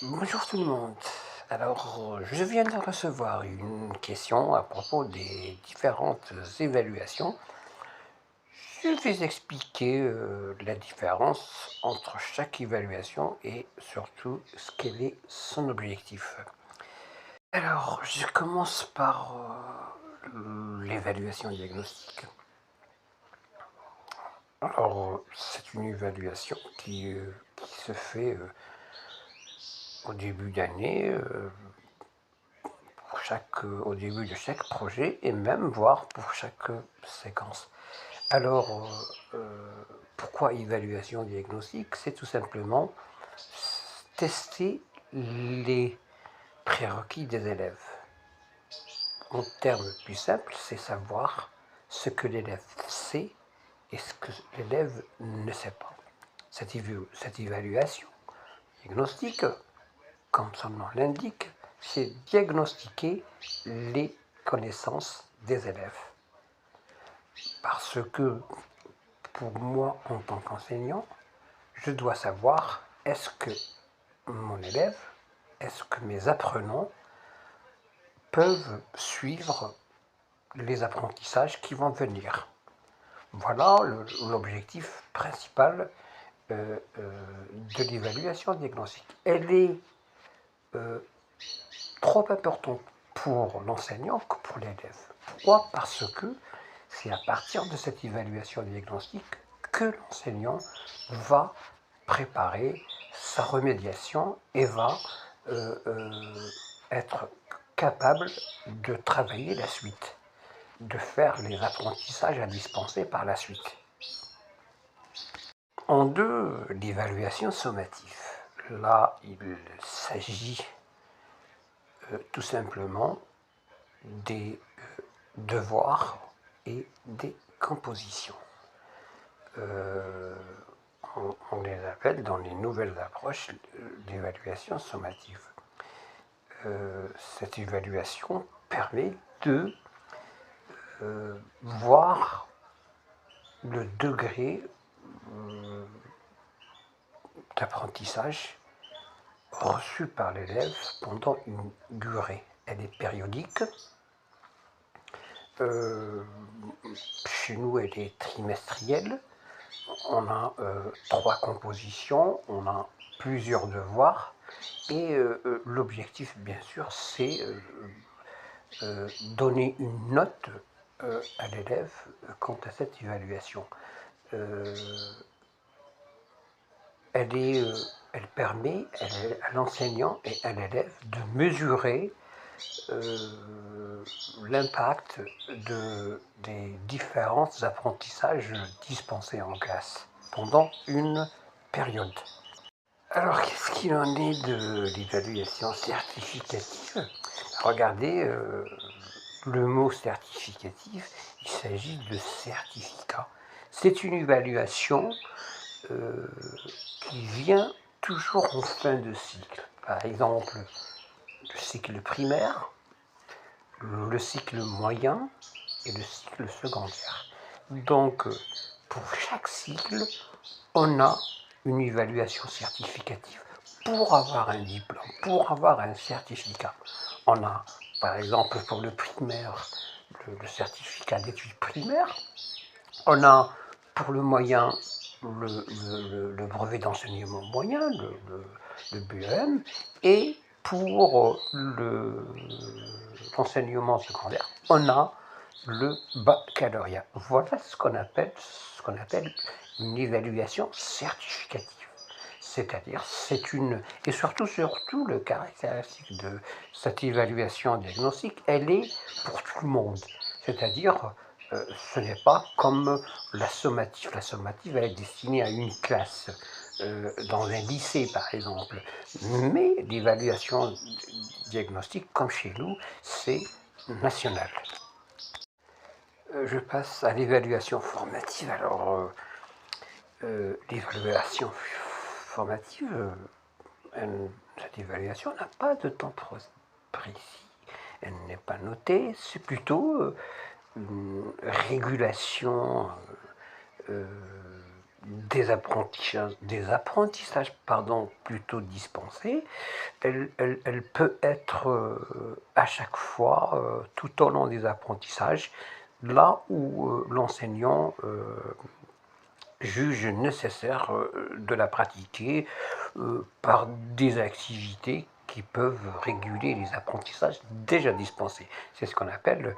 Bonjour tout le monde. Alors, je viens de recevoir une question à propos des différentes évaluations. Je vais expliquer la différence entre chaque évaluation et surtout ce qu'elle est son objectif. Alors, je commence par l'évaluation diagnostique. Alors, c'est une évaluation qui se fait au début d'année, au début de chaque projet et même voire pour chaque séquence. Alors, pourquoi évaluation diagnostique? C'est tout simplement tester les prérequis des élèves. En termes plus simples, c'est savoir ce que l'élève sait et ce que l'élève ne sait pas. Cette évaluation diagnostique, comme son nom l'indique, c'est diagnostiquer les connaissances des élèves. Parce que pour moi, en tant qu'enseignant, je dois savoir est-ce que mon élève, est-ce que mes apprenants peuvent suivre les apprentissages qui vont venir. Voilà l'objectif principal de l'évaluation diagnostique. Elle est trop importante pour l'enseignant que pour l'élève. Pourquoi? Parce que c'est à partir de cette évaluation diagnostique que l'enseignant va préparer sa remédiation et va être capable de travailler la suite, de faire les apprentissages à dispenser par la suite. En deux, l'évaluation sommative. Là, il s'agit tout simplement des devoirs et des compositions. On les appelle dans les nouvelles approches d'évaluation sommative. Cette évaluation permet de voir le degré d'apprentissage reçu par l'élève pendant une durée. Elle est périodique. Chez nous, elle est trimestrielle. On a 3 compositions, on a plusieurs devoirs. Et l'objectif, bien sûr, c'est donner une note à l'élève quant à cette évaluation. Elle permet à l'enseignant et à l'élève de mesurer l'impact des différents apprentissages dispensés en classe pendant une période. Alors, qu'est-ce qu'il en est de l'évaluation certificative? Regardez le mot certificatif, il s'agit de certificat. C'est une évaluation qui vient toujours en fin de cycle. Par exemple, le cycle primaire, le cycle moyen et le cycle secondaire. Donc, pour chaque cycle, on a une évaluation certificative pour avoir un diplôme, pour avoir un certificat. On a, par exemple, pour le primaire, le certificat d'études primaires. On a, pour le moyen, le brevet d'enseignement moyen, le BEM, et pour l'enseignement secondaire, on a le baccalauréat. Voilà ce qu'on appelle une évaluation certificative. C'est-à-dire, c'est une... Et surtout, le caractéristique de cette évaluation diagnostique, elle est pour tout le monde. C'est-à-dire, ce n'est pas comme la sommative. La sommative, elle est destinée à une classe, dans un lycée, par exemple. Mais l'évaluation diagnostique, comme chez nous, c'est national. Je passe à l'évaluation formative. Alors, l'évaluation formative, cette évaluation n'a pas de temps précis. Elle n'est pas notée. C'est plutôt une régulation des apprentissages plutôt dispensés, elle peut être à chaque fois, tout au long des apprentissages, là où l'enseignant juge nécessaire de la pratiquer par des activités qui peuvent réguler les apprentissages déjà dispensés. C'est ce qu'on appelle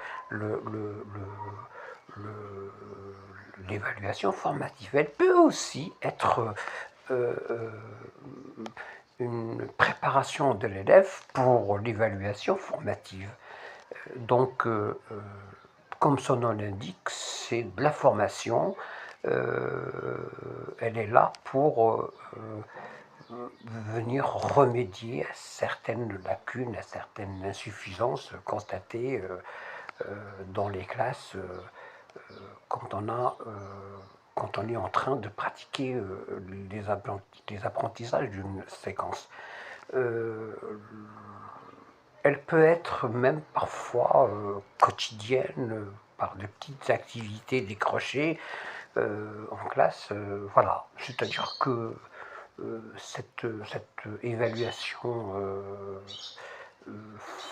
l'évaluation formative. Elle peut aussi être une préparation de l'élève pour l'évaluation formative. Donc, comme son nom l'indique, c'est de la formation. Elle est là pour venir remédier à certaines lacunes, à certaines insuffisances constatées dans les classes quand quand on est en train de pratiquer les apprentissages d'une séquence. Elle peut être même parfois quotidienne, par de petites activités décrochées en classe. Voilà, c'est-à-dire que cette évaluation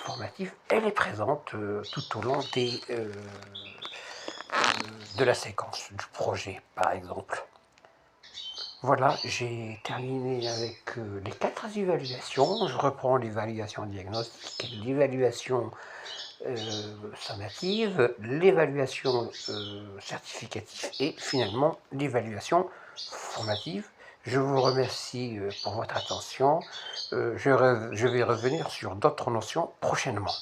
formative, elle est présente tout au long de la séquence, du projet par exemple. Voilà, j'ai terminé avec les 4 évaluations. Je reprends l'évaluation diagnostique, l'évaluation sommative, l'évaluation certificative et finalement l'évaluation formative. Je vous remercie pour votre attention. Je vais revenir sur d'autres notions prochainement.